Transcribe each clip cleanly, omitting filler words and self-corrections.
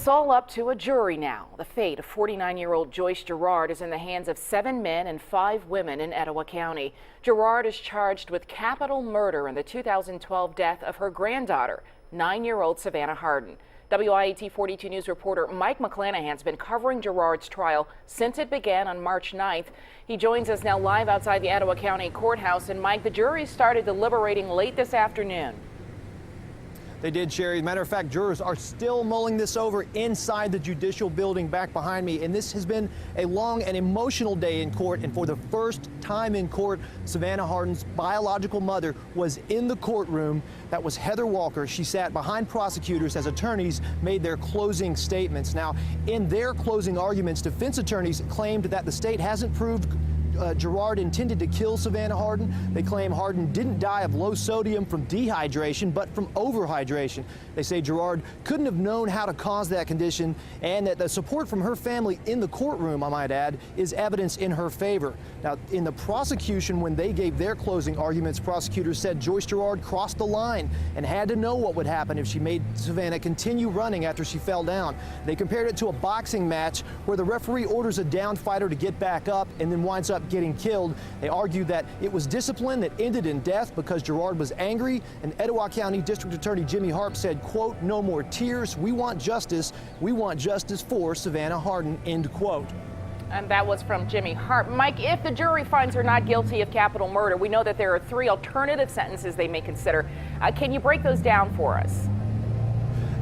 It's all up to a jury now. The fate of 49-year-old Joyce Gerard is in the hands of 7 men and 5 women in Etowah County. Gerard is charged with capital murder in the 2012 death of her granddaughter, 9-year-old Savannah Hardin. WIAT 42 News reporter Mike McClanahan has been covering Gerard's trial since it began on March 9th. He joins us now live outside the Etowah County Courthouse. And Mike, the jury started deliberating late this afternoon. They did, Sherry. Matter of fact, jurors are still mulling this over inside the judicial building back behind me. And this has been a long and emotional day in court. And for the first time in court, Savannah Hardin's biological mother was in the courtroom. That was Heather Walker. She sat behind prosecutors as attorneys made their closing statements. Now, in their closing arguments, defense attorneys claimed that the state hasn't proved Gerard intended to kill Savannah Hardin. They claim Hardin didn't die of low sodium from dehydration, but from overhydration. They say Gerard couldn't have known how to cause that condition, and that the support from her family in the courtroom, I might add, is evidence in her favor. Now, in the prosecution, when they gave their closing arguments, prosecutors said Joyce Gerard crossed the line and had to know what would happen if she made Savannah continue running after she fell down. They compared it to a boxing match where the referee orders a down fighter to get back up and then winds up getting killed. They argued that it was discipline that ended in death because Gerard was angry, and Etowah County District Attorney Jimmy Harp said, quote, "No more tears. We want justice. We want justice for Savannah Hardin," end quote. And that was from Jimmy Harp. Mike, if the jury finds her not guilty of capital murder, we know that there are 3 alternative sentences they may consider. Can you break those down for us?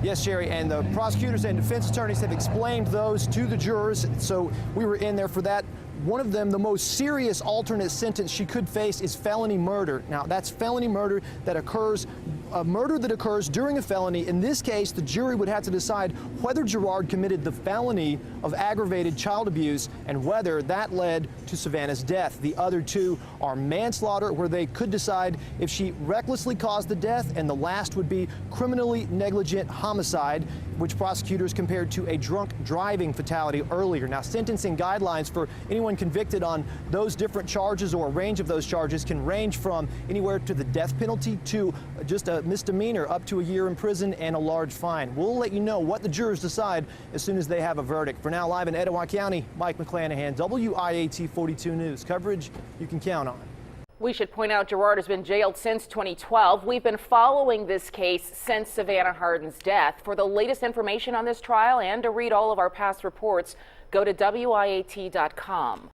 Yes, Sherry, and the prosecutors and defense attorneys have explained those to the jurors, so we were in there for that. One of them, the most serious alternate sentence she could face, is felony murder. Now, that's felony murder that occurs, a murder that occurs during a felony. In this case, the jury would have to decide whether Gerard committed the felony of aggravated child abuse and whether that led to Savannah's death. The other 2 are manslaughter, where they could decide if she recklessly caused the death, and the last would be criminally negligent homicide, which prosecutors compared to a drunk driving fatality earlier. Now, sentencing guidelines for anyone convicted on those different charges, or a range of those charges, can range from anywhere to the death penalty to just a misdemeanor up to a year in prison and a large fine. We'll let you know what the jurors decide as soon as they have a verdict. For now, live in Etowah County, Mike McClanahan, WIAT 42 News. Coverage you can count on. We should point out Gerard has been jailed since 2012. We've been following this case since Savannah Hardin's death. For the latest information on this trial and to read all of our past reports, go to WIAT.com.